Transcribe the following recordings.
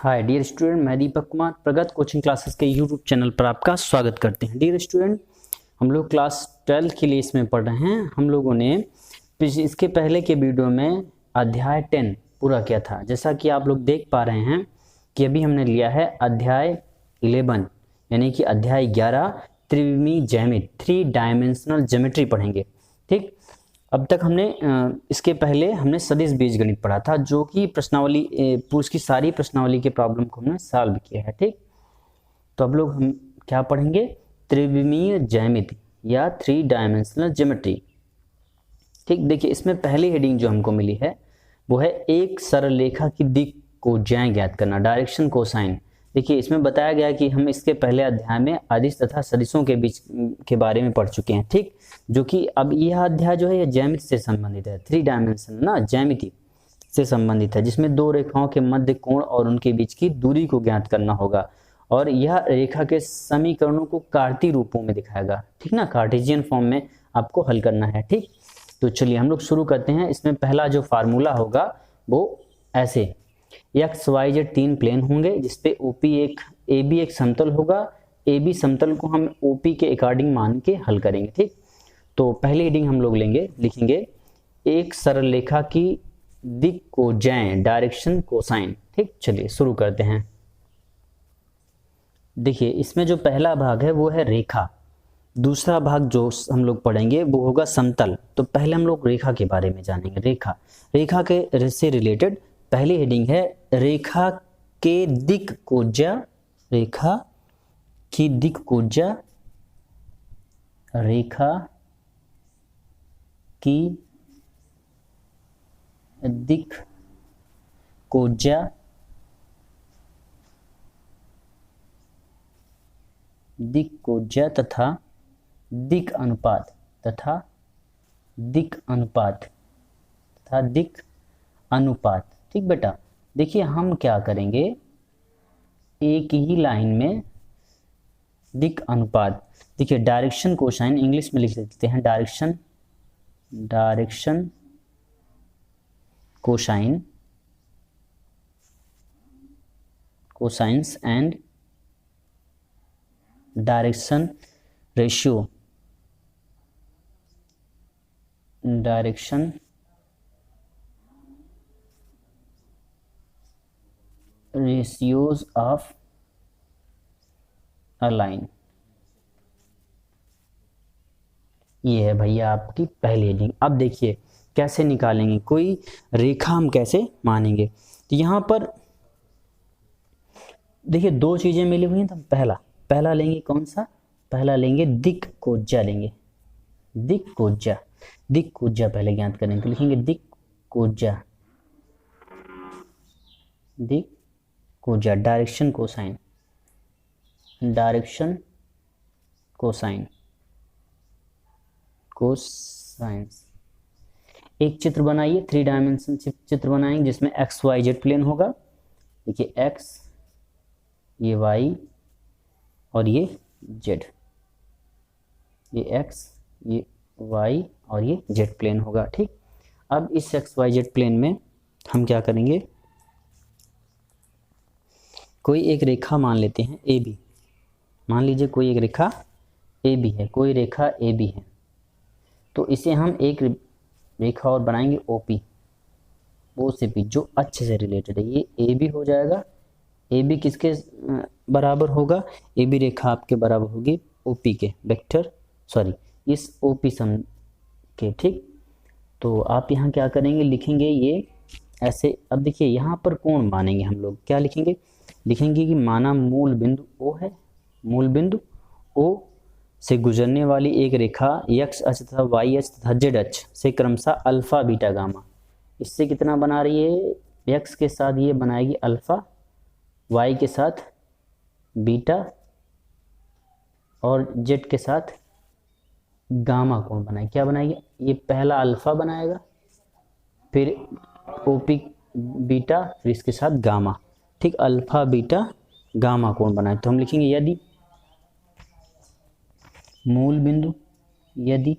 Hi dear student, मैं दीपक कुमार प्रगत coaching classes के यूट्यूब चैनल पर आपका स्वागत करते हैं। डियर स्टूडेंट, हम लोग क्लास 12 के लिए इसमें पढ़ रहे हैं। हम लोगों ने इसके पहले के वीडियो में अध्याय 10 पूरा किया था। जैसा कि आप लोग देख पा रहे हैं कि अभी हमने लिया है अध्याय 11 यानी कि अध्याय 11 त्रिविमीय ज्यामिति, 3 डायमेंशनल ज्योमेट्री पढ़ेंगे। ठीक, अब तक हमने इसके पहले हमने सदिश बीजगणित पढ़ा था, जो कि प्रश्नावली उसकी सारी प्रश्नावली के प्रॉब्लम को हमने सॉल्व किया है। ठीक, तो अब लोग हम क्या पढ़ेंगे? त्रिविमीय ज्यामिति या 3 डायमेंशनल ज्योमेट्री। ठीक, देखिए इसमें पहली हेडिंग जो हमको मिली है वो है एक सरल रेखा की दिक् को ज्या ज्ञात करना, डायरेक्शन कोसाइन। देखिए इसमें बताया गया कि हम इसके पहले अध्याय में अदिश तथा सदिशों के बीच के बारे में पढ़ चुके हैं। ठीक, जो कि अब यह अध्याय जो है यह ज्यामिति से संबंधित है, 3 डायमेंशन ना ज्यामिति से संबंधित है, जिसमें 2 रेखाओं के मध्य कोण और उनके बीच की दूरी को ज्ञात करना होगा और यह रेखा के समीकरणों को कार्तीय रूपों में दिखाएगा। ठीक ना, कार्टेशियन फॉर्म में आपको हल करना है। ठीक, तो चलिए हम लोग शुरू करते हैं। इसमें पहला जो फार्मूला होगा वो ऐसे एक्स वाई जेड 3 प्लेन होंगे, जिसपे ओपी एक ए बी एक समतल होगा। ए बी समतल को हम ओपी के अकॉर्डिंग मान के हल करेंगे। ठीक, तो पहली हेडिंग हम लोग लिखेंगे एक सरल रेखा की दिक् को ज्या, डायरेक्शन कोसाइन। ठीक, चलिए शुरू करते हैं। देखिए इसमें जो पहला भाग है वो है रेखा, दूसरा भाग जो हम लोग पढ़ेंगे वो होगा समतल। तो पहले हम लोग रेखा के बारे में जानेंगे। रेखा के से रिलेटेड पहली हेडिंग है रेखा के दिक् को ज्या, रेखा की दिक् को ज्या, रेखा की दिक् को ज्या, दिक् को ज्या तथा दिक् अनुपात तथा दिक् अनुपात तथा दिक् अनुपात। ठीक बेटा, देखिए हम क्या करेंगे, एक ही लाइन में दिक् अनुपात। देखिए डायरेक्शन कोसाइन इंग्लिश में लिख देते हैं, direction cosine, cosines and direction ratio, direction ratios of a line. ये है भैया आपकी पहली हेडिंग। अब देखिए कैसे निकालेंगे, कोई रेखा हम कैसे मानेंगे। तो यहाँ पर देखिए 2 चीजें मिली हुई हैं। तो पहला लेंगे कौन सा? पहला लेंगे दिक् को ज्या लेंगे, दिक् को ज्या, दिक् को ज्या पहले ज्ञात करेंगे। तो लिखेंगे दिक् को ज्या, दिक् को ज्या, direction cosine, direction cosine, cosines. एक चित्र बनाइए, 3 डायमेंशन चित्र बनाएंगे जिसमें एक्स वाई जेड प्लेन होगा। देखिए एक्स, ये वाई और ये जेड, ये एक्स, ये वाई और ये जेड प्लेन होगा। ठीक, अब इस एक्स वाई जेड प्लेन में हम क्या करेंगे, कोई एक रेखा मान लेते हैं ए बी। मान लीजिए कोई एक रेखा ए बी है, कोई रेखा ए बी है, तो इसे हम एक रेखा और बनाएंगे ओपी, वो से भी जो अच्छे से रिलेटेड है। ये ए बी हो जाएगा। ए बी किसके बराबर होगा? ए बी रेखा आपके बराबर होगी ओपी के वेक्टर, सॉरी इस ओपी सम के। ठीक, तो आप यहाँ क्या करेंगे, लिखेंगे ये ऐसे। अब देखिए यहाँ पर कोण मानेंगे हम लोग, क्या लिखेंगे? लिखेंगे कि माना मूल बिंदु ओ है, मूल बिंदु ओ से गुजरने वाली एक रेखा एक्स अक्ष तथा वाई अक्ष तथा जेड अक्ष से क्रमशः अल्फा बीटा गामा, इससे कितना बना रही है? एक्स के साथ ये बनाएगी अल्फा, वाई के साथ बीटा और जेड के साथ गामा कोण बनाएगी। क्या बनाएगी? ये पहला अल्फा बनाएगा, फिर ओपी बीटा, फिर इसके साथ गामा। ठीक, अल्फा बीटा गामा कोण बनाए। तो हम लिखेंगे यदि मूल बिंदु, यदि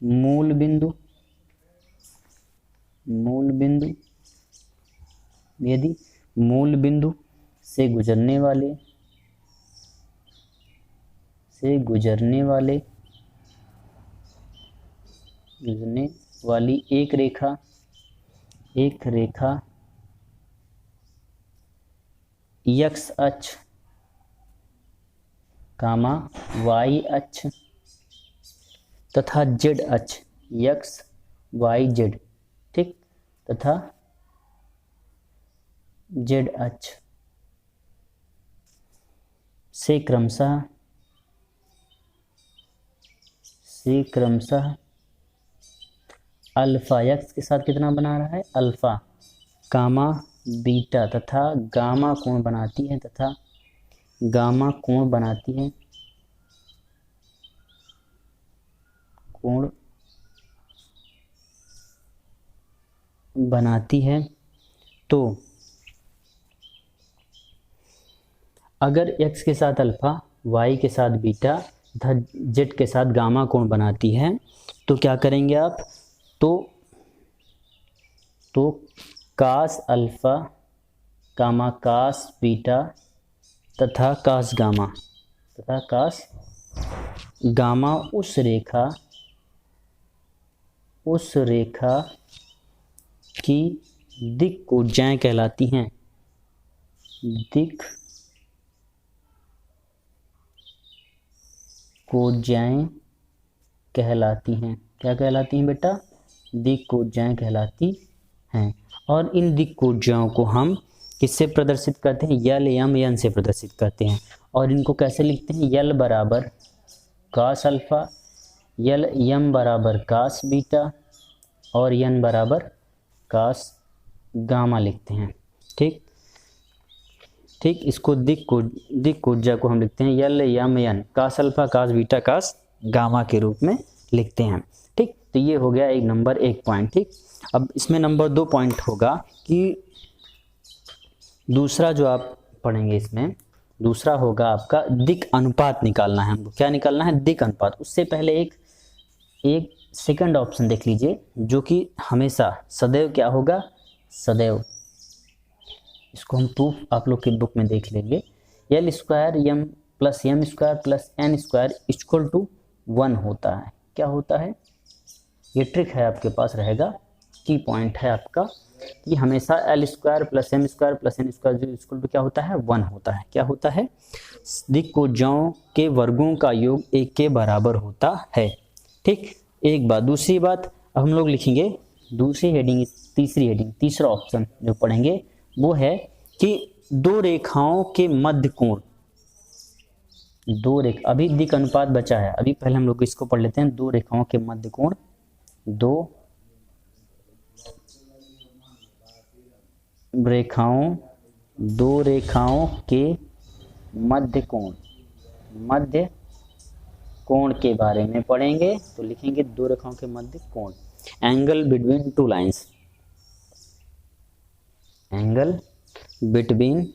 मूल बिंदु, मूल बिंदु, यदि मूल बिंदु से गुजरने वाले, से गुजरने वाले, गुजरने वाली एक रेखा, एक रेखा एक्स अक्ष कामा वाई अक्ष तथा जेड अक्ष, एक्स वाई जेड, ठीक, तथा जेड अक्ष से क्रमशः अल्फा एक्स के साथ कितना बना रहा है, अल्फा कामा बीटा तथा गामा कोण बनाती है, तथा गामा कोण बनाती है, कोण बनाती है। तो अगर x के साथ अल्फा, y के साथ बीटा तथा z के साथ गामा कोण बनाती है तो क्या करेंगे आप, तो कास अल्फा कामा कास बीटा तथा कास गामा उस रेखा की दिक् ऊर्जाएं कहलाती हैं, दिक् ऊर्जाएं कहलाती हैं। क्या कहलाती हैं बेटा, दिक् ऊर्जाएं कहलाती हैं। और इन दिक् ऊर्जाओं को हम किससे प्रदर्शित करते हैं, यल यम यन से प्रदर्शित करते हैं। और इनको कैसे लिखते हैं, यल बराबर कास अल्फा, यल यम बराबर कास बीटा और यन बराबर कास गामा लिखते हैं। ठीक, इसको दिक् ऊर्जा को हम लिखते हैं यल यम यन, कास अल्फा कास बीटा कास गामा के रूप में लिखते हैं। ठीक, तो ये हो गया एक नंबर 1 पॉइंट। ठीक, अब इसमें नंबर 2 पॉइंट होगा कि दूसरा जो आप पढ़ेंगे, इसमें दूसरा होगा आपका दिक् अनुपात निकालना है हमको। क्या निकालना है, दिक् अनुपात। उससे पहले एक सेकंड ऑप्शन देख लीजिए, जो कि हमेशा सदैव क्या होगा, सदैव, इसको हम प्रूफ आप लोग की बुक में देख लेंगे, L square M plus M square plus N square equal to 1 होता है। क्या होता है, ये ट्रिक है आपके पास रहेगा, की पॉइंट है आपका कि हमेशा L square plus M square plus N square जो इक्वल टू क्या होता है, 1 होता है। क्या होता है, दिक् ऊर्जाओं के वर्गों का योग 1 के बराबर होता है। ठीक, एक बात। दूसरी बात, अब हम लोग लिखेंगे दूसरी हेडिंग, तीसरी हेडिंग, तीसरा ऑप्शन जो पढ़ेंगे वो है कि दो रेखाओं के मध्य कोण, अभी दिक् अनुपात बचा है, अभी पहले हम लोग इसको पढ़ लेते हैं। दो रेखाओं के मध्य कोण, दो रेखाओं के मध्य कोण के बारे में पढ़ेंगे। तो लिखेंगे दो रेखाओं के मध्य कोण, angle between two lines, angle between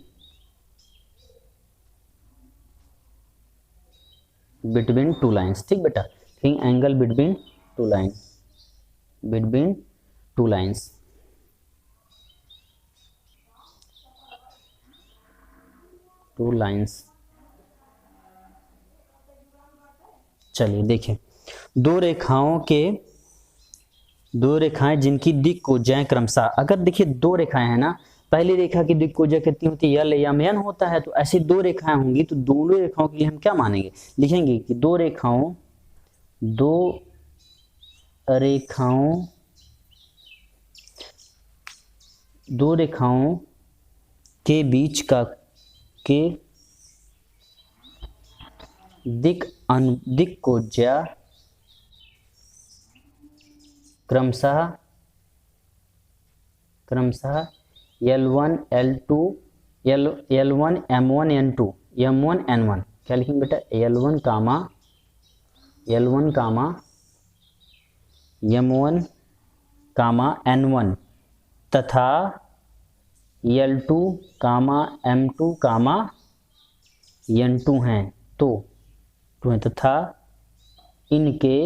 two lines. ठीक बेटा, ठीक, angle between two lines, two lines. चलिए देखें, दो रेखाएं जिनकी दिक् ऊर्जाएं क्रमशः, अगर देखिए दो रेखाएं हैं ना, पहली रेखा की दिक् ऊर्जा कितनी होती है, यल यम यन होता है। तो ऐसी दो रेखाएं होंगी तो दोनों रेखाओं के लिए हम क्या मानेंगे, लिखेंगे कि दो रेखाओं के बीच का दिक् ऊर्जा क्रमशः L1 L2 L1 M1 N2 M1 N1। क्या लिखेंगे बेटा, L1 M1 N1 तथा L2 M2 N2 हैं, तो तथा इनके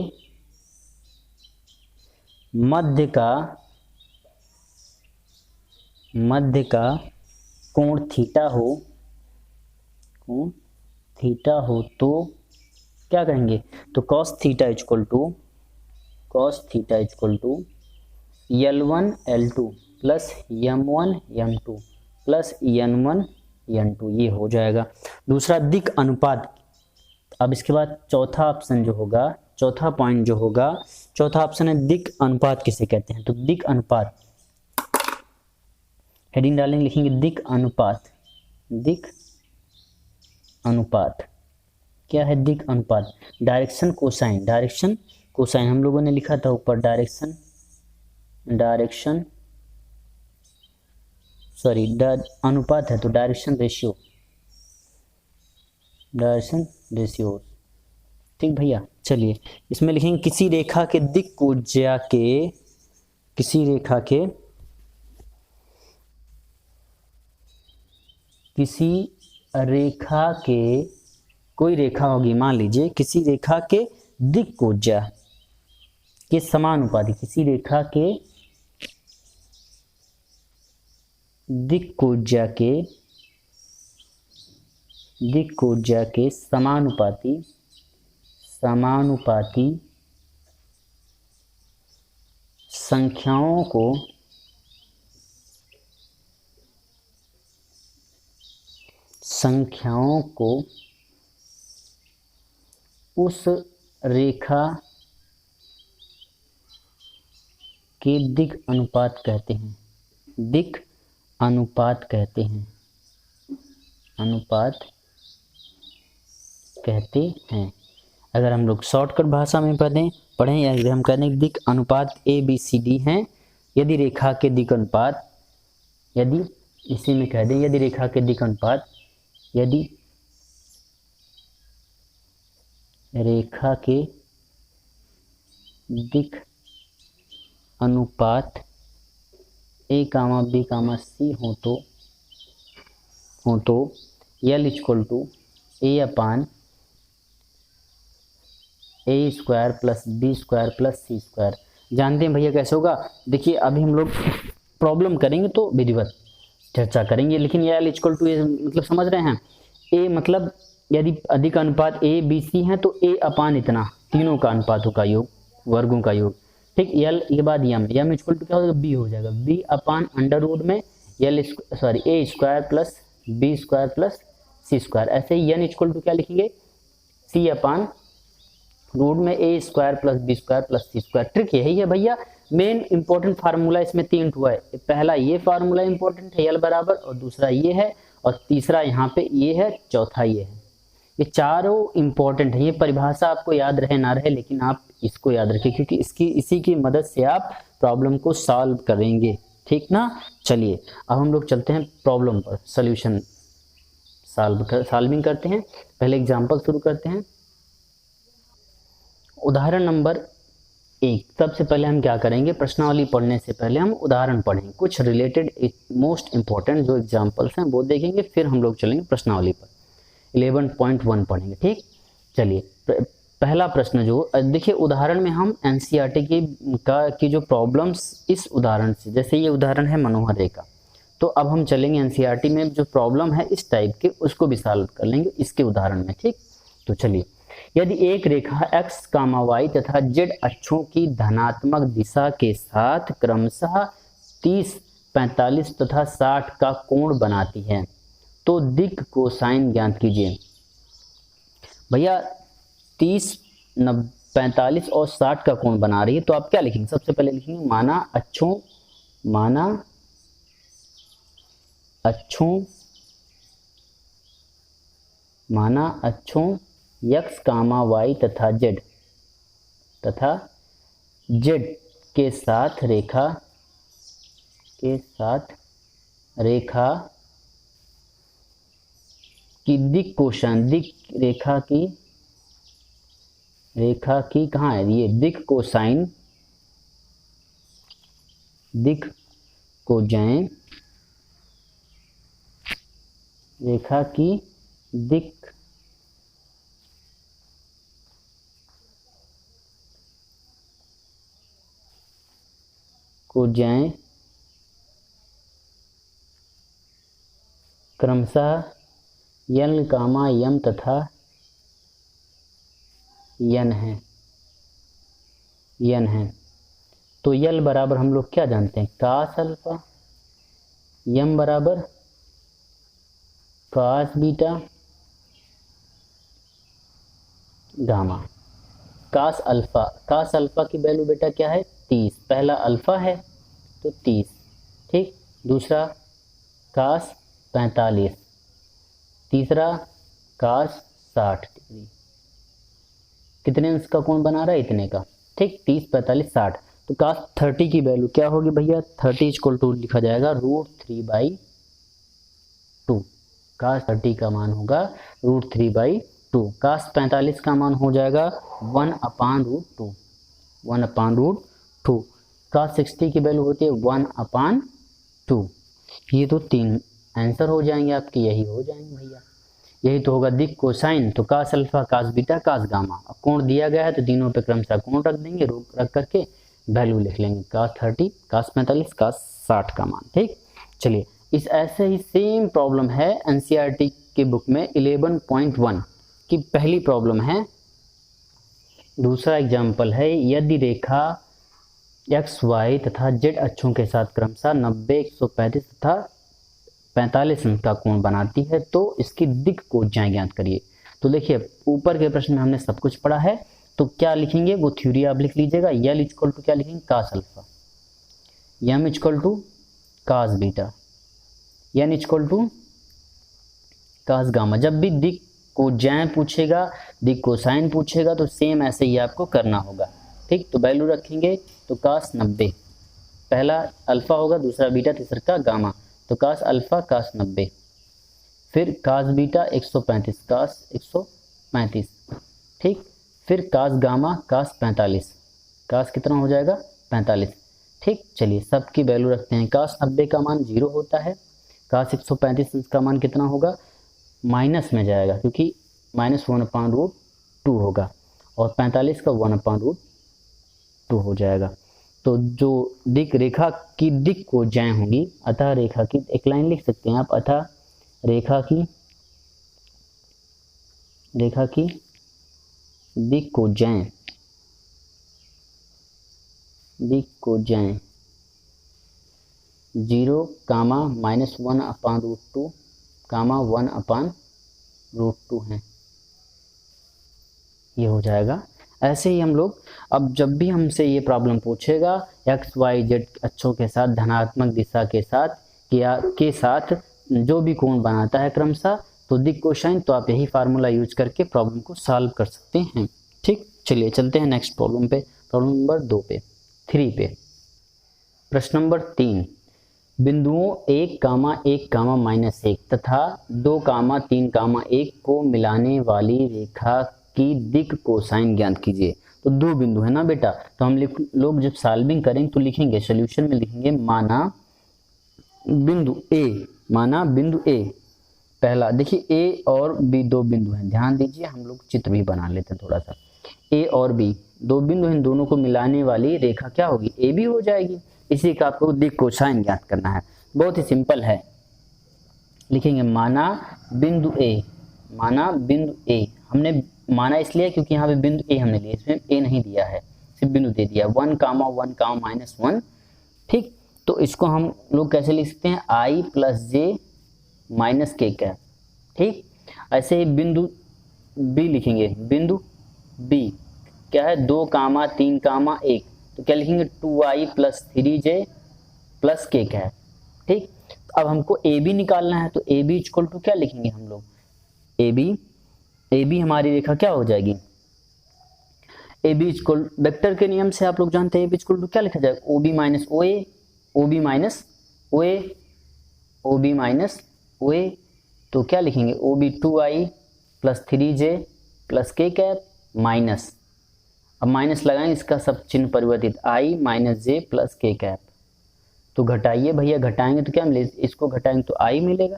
मध्य का कोण थीटा हो, कोण थीटा हो तो क्या करेंगे, तो cos theta equal to L1 L2 plus M1 M2 plus N1 N2 ये हो जाएगा। दूसरा दिक अनुपात। अब इसके बाद चौथा ऑप्शन जो होगा, चौथा पॉइंट जो होगा, चौथा ऑप्शन है दिक अनुपात किसे कहते हैं। तो दिक अनुपात हेडिंग डालेंगे, लिखेंगे दिक अनुपात। दिक अनुपात क्या है, दिक अनुपात डायरेक्शन कोसाइन, डायरेक्शन कोसाइन हम लोगों ने लिखा था ऊपर, डायरेक्शन सॉरी अनुपात है तो डायरेक्शन रेशियो, ठीक भैया। चलिए इसमें लिखेंगे किसी रेखा के दिक कोज्या के, किसी रेखा के, किसी रेखा के, कोई रेखा होगी मान लीजिए, किसी रेखा के दिक कोज्या के समानुपाती, किसी रेखा के दिक कोज्या के समानुपाती संख्याओं को उस रेखा के दिक अनुपात कहते हैं, दिक अनुपात कहते हैं, अनुपात कहते हैं। अगर हम लोग शॉर्टकट भाषा में पढ़ें या अगर हम कहते हैं दिक अनुपात ABCD हैं, यदि रेखा के दिक अनुपात, यदि इसी में कह दें यदि रेखा के दिक अनुपात, यदि रेखा के दिक अनुपात A, B, C हो तो L equal to A upon A square plus B square plus C square. जानते हैं भैया कैसे होगा, देखिए अभी हम लोग प्रॉब्लम करेंगे तो विधिवत चर्चा करेंगे, लेकिन ये L इक्वल टू मतलब समझ रहे हैं, A मतलब यदि अधिक अनुपात A B C है तो A अपान इतना, तीनों का अनुपातों का योग, वर्गों का योग, ठीक। L के बाद M इक्वल टू क्या हो जाएगा, B हो जाएगा, B अपान अंडर रूट में A square plus B square plus C square. ऐसे ही N इक्वल टू क्या लिखेंगे, C अपान रूट में A square plus B square plus C square. Trick यही है भैया, मेन इंपॉर्टेंट फार्मूला इसमें 3 हुआ है। पहला ये फार्मूला इंपॉर्टेंट है L बराबर, और दूसरा ये है, और तीसरा यहाँ पे ये है, चौथा ये है। ये चारों इंपॉर्टेंट है। ये परिभाषा आपको याद रहे ना रहे, लेकिन आप इसको याद रखें क्योंकि इसी की मदद से आप प्रॉब्लम को सॉल्व करेंगे, ठीक ना। चलिए अब हम लोग चलते हैं प्रॉब्लम पर, सॉल्यूशन सॉल्विंग करते हैं। पहले एग्जांपल शुरू करते हैं। उदाहरण नंबर 1। सबसे पहले हम क्या करेंगे, प्रश्नावली पढ़ने से पहले हम उदाहरण पढ़ेंगे, कुछ रिलेटेड मोस्ट इंपॉर्टेंट जो एग्जांपल्स हैं वो देखेंगे, फिर हम लोग चलेंगे प्रश्नावली पर। 11.1 पढ़ेंगे, ठीक। चलिए पहला प्रश्न जो देखिए, उदाहरण में हम एनसीईआरटी की जो प्रॉब्लम्स इस उदाहरण से, जैसे ये उदाहरण है मनोहर रेखा, तो अब हम चलेंगे एनसीईआरटी में जो प्रॉब्लम है इस टाइप के, उसको भी सॉल्व कर लेंगे इसके उदाहरण में, ठीक। तो चलिए, यदि एक रेखा x, y तथा z अक्षों की धनात्मक दिशा के साथ क्रमशः 30, 45 तथा 60 का कोण बनाती है तो दिक कोसाइन ज्ञात कीजिए। भैया 30, 45 और 60 का कोण बना रही है, तो आप क्या लिखेंगे, सबसे पहले लिखेंगे माना अक्षों x, y तथा z के साथ रेखा की दिक कोसाइन, रेखा की कहाँ है ये, दिक कोसाइन रेखा की दिक कोजाएं क्रमशः यल कामा यम तथा यन है। तो यल बराबर हम लोग क्या जानते हैं, कास अल्फा, यम बराबर cos beta gamma. Cos alpha की वैल्यू बेटा क्या है 30, पहला अल्फा है तो 30, ठीक। दूसरा कास 45, तीसरा कास 60 डिग्री। कितने अंश का कोण बना रहा है, इतने का, ठीक। 30 45 60, तो कास 30 की वैल्यू क्या होगी भैया, 30 = लिखा जाएगा √3/2। कास 30 का मान होगा √3/2। कास 45 का मान हो जाएगा 1/√2। कास 60 की वैल्यू होती है 1/2। ये तो 3 आंसर हो जाएंगे आपके, यही हो जाएंगे भैया। यही तो होगा दिक कोसाइन। तो कास अल्फा, कास बीटा, कास गामा। अब कोण दिया गया है तो तीनों पे क्रमशः कोण रख देंगे, रख करके वैल्यू लिख लेंगे, कास 30, कास 45, कास 60 का मान, ठीक। चलिए, इस ऐसे ही सेम प्रॉब्लम है एनसीईआरटी के बुक में 11.1 की पहली प्रॉब्लम है। दूसरा एग्जाम्पल है, यदि रेखा एक्स वाई तथा जेड अक्षों के साथ क्रमशः 90, 135 तथा 45 अंश का कोण बनाती है तो इसकी दिक् कोज्याएं ज्ञात करिए। तो देखिए, ऊपर के प्रश्न में हमने सब कुछ पढ़ा है, तो क्या लिखेंगे वो थ्योरी आप लिख लीजिएगा। यल इक्वल टू क्या लिखेंगे, cos alpha, M equal to cos beta, N equal to cos gamma. जब भी दिक् कोज्याएं पूछेगा, दिक् कोसाइन पूछेगा तो सेम ऐसे ही आपको करना होगा, ठीक। तो वैल्यू रखेंगे, तो कास 90, पहला अल्फा होगा, दूसरा बीटा, तीसरा गामा। तो कास अल्फा कास 90, फिर कास बीटा 135, कास 135, ठीक। फिर कास गामा कास 45, कास कितना हो जाएगा 45, ठीक। चलिए, सबकी वैल्यू रखते हैं। कास 90 का मान 0 होता है, कास 135 का मान कितना होगा, माइनस में जाएगा क्योंकि -1/√2 होगा, और 45 का 1/√2 हो जाएगा। तो जो दिक् रेखा की दिक् कोज्याएं होंगी, अतः रेखा की, एक लाइन लिख सकते हैं आप, अतः रेखा की दिक् कोज्याएं 0, -1/√2, 1/√2 है, ये हो जाएगा। ऐसे ही हम लोग, अब जब भी हमसे ये प्रॉब्लम पूछेगा एक्स वाई जेड अक्षों के साथ धनात्मक दिशा के साथ जो भी कोण बनाता है क्रमशः, तो दिक् कोसाइन, तो आप यही फार्मूला यूज करके प्रॉब्लम को सॉल्व कर सकते हैं, ठीक। चलिए चलते हैं नेक्स्ट प्रॉब्लम पे, प्रॉब्लम नंबर 3 पे। प्रश्न नंबर 3, बिंदुओं 1,1,-1 तथा 2,3,1 को मिलाने वाली रेखा की दिक् कोसाइन ज्ञात कीजिए। तो 2 बिंदु है ना बेटा, तो हम लोग जब सॉल्विंग करेंगे तो लिखेंगे, सॉल्यूशन में लिखेंगे माना बिंदु ए, पहला देखिए ए और बी 2 बिंदु हैं, ध्यान दीजिए, हम लोग चित्र भी बना लेते हैं थोड़ा सा। ए और बी 2 बिंदु हैं, दोनों को मिलाने वाली रेखा क्या होगी, ए बी हो जाएगी। इसी का आपको दिक् कोसाइन ज्ञात करना है, बहुत ही सिंपल है। लिखेंगे माना बिंदु ए, हमने माना इसलिए क्योंकि यहाँ पे बिंदु ए हमने लिया, इसमें ए नहीं दिया है, सिर्फ बिंदु दे दिया 1,1,-1, ठीक। तो इसको हम लोग कैसे लिख सकते हैं, i + j - k कैप, ठीक। ऐसे ही बिंदु बी लिखेंगे, बिंदु बी क्या है 2,3,1, तो क्या लिखेंगे 2i + 3j + k कैप, ठीक। अब हमको ए बी निकालना है, तो ए बी इक्वल टू क्या लिखेंगे हम लोग, ए बी हमारी रेखा क्या हो जाएगी, ए बी इक्वल, वेक्टर के नियम से आप लोग जानते हैं ए बी इक्वल टू क्या लिखा जाएगा, ओ बी माइनस ओ ए, तो क्या लिखेंगे O B 2i + 3j + k cap minus, अब माइनस लगाएंगे, इसका सब चिन्ह परिवर्तित, i - j + k कैप। तो घटाइए भैया, घटाएंगे तो क्या मिलेगा, इसको घटाएंगे तो i मिलेगा,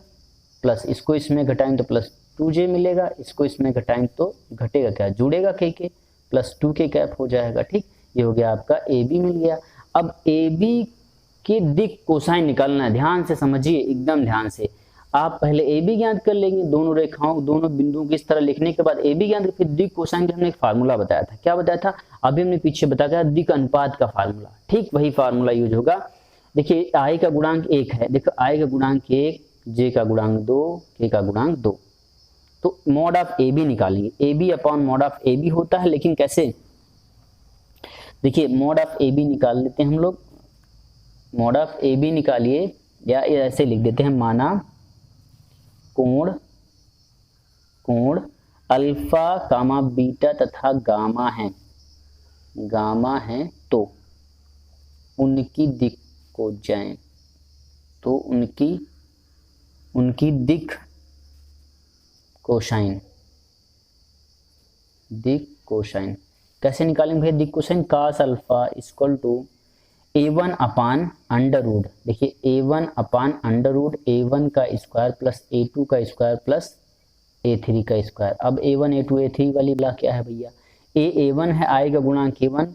प्लस इसको इसमें घटाएंगे तो प्लस 2j मिलेगा, इसको इसमें घटाएंगे तो घटेगा क्या, जुड़ेगा k + 2k कैप हो जाएगा, ठीक। ये हो गया आपका ए बी मिल गया। अब ए बी की दिक् कोसाइन निकालना है, ध्यान से समझिए, एकदम ध्यान से। आप पहले ए बी ज्ञात कर लेंगे, दोनों रेखाओं दोनों बिंदुओं की इस तरह लिखने के बाद ए बी ज्ञात, फिर दिक कोसाइन का हमने एक फार्मूला बताया था। क्या बताया था? अभी हमने पीछे बताया था दिक अनुपात का फार्मूला। ठीक वही फार्मूला यूज होगा। देखिए आई का गुणांक 1 है, देखो आई का गुणांक 1, जे का गुणांक 2, के का गुणांक 2, तो मॉड ऑफ ए बी निकालेंगे। A B upon mod of A B होता है, लेकिन कैसे? देखिए मॉड ऑफ ए बी निकाल लेते हैं हम लोग। मॉड ऑफ ए बी निकालिए, या ऐसे लिख देते हैं, माना कोण अल्फा कामा बीटा तथा गामा है तो उनकी दिक को जाएं, तो उनकी दिक कोसाइन कैसे निकालेंगे भैया दिक cosine? cos alpha equal to a1 upon under root, देखिए a1 upon under root a1 का स्क्वायर प्लस a2 का स्क्वायर प्लस a3 का स्क्वायर। अब a1 a2 a3 वाली बला क्या है भैया? a1 है, आई का गुणांक a1,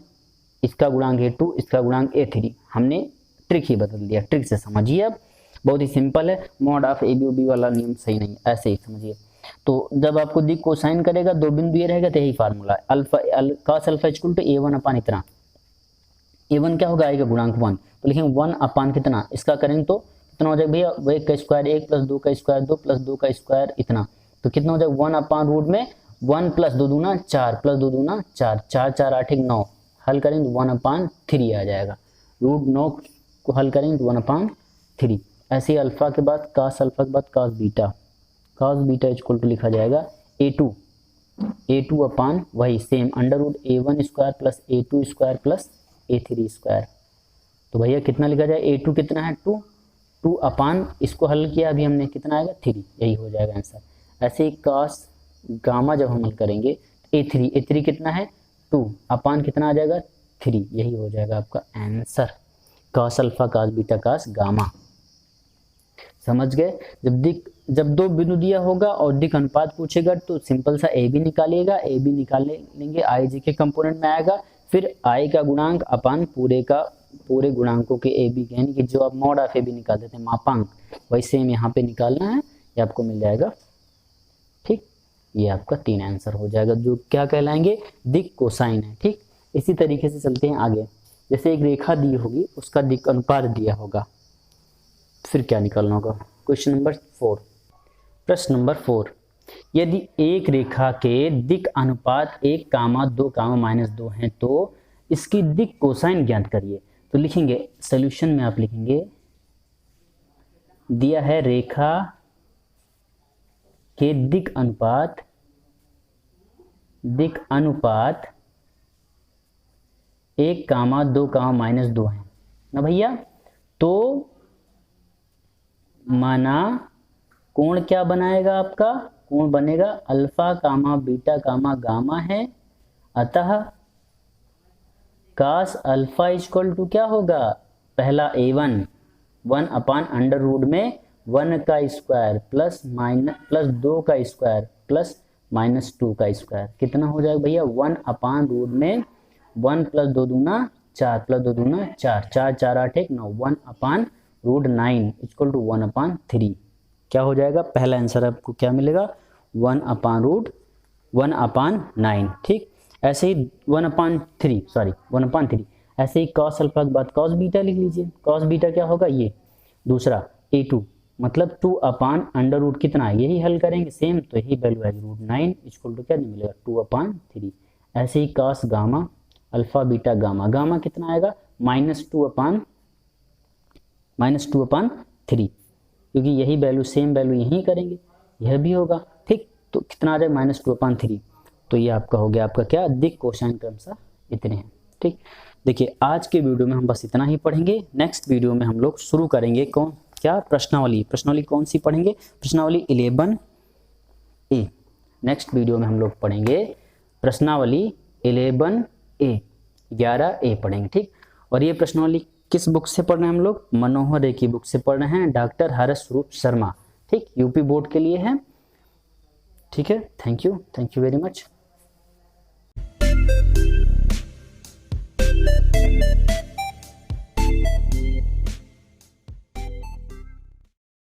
इसका गुणांक a2, इसका गुणांक a3। हमने ट्रिक ही बदल दिया, ट्रिक से समझिए। अब बहुत ही सिंपल है, मॉड ऑफ ए बी वाला नियम सही नहीं, ऐसे ही समझिए। तो जब आपको दिक कोसाइन करेगा, दो बिंदु ये रहेगा, तो यही फार्मूला है। Alpha cos alpha equal to a1 upon इतना, a1 क्या होगा? आएगा गुणांक 1, तो लिखेंगे 1 अपान कितना, इसका करेंगे तो कितना हो जाएगा भैया? 1 का स्क्वायर 1 प्लस 2 का स्क्वायर 2 प्लस 2 का स्क्वायर इतना, तो कितना हो जाएगा? 1 अपान रूट में 1 प्लस 2 दूना 4 प्लस 2 दूना 4, 4 4 8 1 9, हल करेंगे तो 1 अपान 3 आ जाएगा। रूट 9 को हल करेंगे तो 1 अपान 3। ऐसे ही अल्फा के बाद cos अल्फा के बाद cos बीटा इक्वल टू लिखा जाएगा a2 अपान वही same under root a1 square plus a2 square plus a3 square. तो भैया कितना लिखा जाए? a2 कितना है? 2 अपान, इसको हल किया अभी हमने, कितना आएगा? 3, यही हो जाएगा आंसर। ऐसे ही cos गामा जब हम हल करेंगे a3 कितना है? 2 अपान कितना आ जाएगा? 3, यही हो जाएगा आपका answer. cos alpha cos beta cos gamma, समझ गए? जब दो बिंदु दिया होगा और दिक अनुपात पूछेगा तो सिंपल सा ए बी निकालिएगा, ए बी निकाल लेंगे, आई जे के कंपोनेंट में आएगा, फिर आई का गुणांक अपान पूरे गुणांकों के ए बी, यानी कि जो आप मॉड ऑफ ए बी निकाल देते हैं मापांक, वही सेम यहाँ पे निकालना है, ये आपको मिल जाएगा। ठीक, ये आपका 3 आंसर हो जाएगा, जो क्या कहलाएंगे? दिक कोसाइन है। ठीक, इसी तरीके से चलते हैं आगे। जैसे एक रेखा दी होगी, उसका दिक अनुपात दिया होगा, फिर क्या निकालना होगा? क्वेश्चन नंबर 4, प्रश्न नंबर 4, यदि एक रेखा के दिक अनुपात 1, 2, -2 हैं तो इसकी दिक कोसाइन ज्ञात करिए। तो लिखेंगे सॉल्यूशन में, आप लिखेंगे दिया है रेखा के दिक अनुपात 1, 2, -2 है ना भैया। तो माना कोण क्या बनाएगा? आपका कोण बनेगा अल्फा कामा बीटा कामा गामा है, अतः cos अल्फा इक्वल टू क्या होगा? पहला a1 1 अपान अंडर रूट में 1 का स्क्वायर प्लस 2 का स्क्वायर प्लस -2 का स्क्वायर, कितना हो जाएगा भैया? 1 अपान रूट में 1 प्लस 2 दूना 4 प्लस 2 दूना 4, 4 4 8 1 9, 1 अपान रूट 9 इक्वल टू 1 अपान 3। क्या हो जाएगा? पहला आंसर आपको क्या मिलेगा? 1 अपान 9। ठीक, ऐसे ही 1 अपान 3, ऐसे ही cos अल्फा के बाद cos बीटा लिख लीजिए। cos बीटा क्या होगा? ये दूसरा a2 मतलब 2 अपान अंडर रूट कितना है, यही हल करेंगे सेम, तो यही वैल्यू है रूट 9 इक्वल टू क्या नहीं मिलेगा? 2 अपान 3। ऐसे ही cos gamma alpha beta gamma कितना आएगा? -2 अपान 3, क्योंकि यही वैल्यू सेम वैल्यू यही करेंगे, यह भी होगा। ठीक, तो कितना आ जाएगा? -2 अपान 3। तो ये आपका हो गया, आपका क्या? दिक कोसाइन क्रमशः इतने हैं। ठीक, देखिए आज के वीडियो में हम बस इतना ही पढ़ेंगे। नेक्स्ट वीडियो में हम लोग शुरू करेंगे प्रश्नावली कौन सी पढ़ेंगे? प्रश्नावली 11A। नेक्स्ट वीडियो में हम लोग पढ़ेंगे प्रश्नावली 11A, 11A पढ़ेंगे। ठीक, और ये प्रश्नावली किस बुक से पढ़ रहे हैं हम लोग? मनोहर रे की बुक से पढ़ रहे हैं, डॉक्टर हर्ष रूप शर्मा। ठीक, यूपी बोर्ड के लिए है। ठीक है, थैंक यू वेरी मच।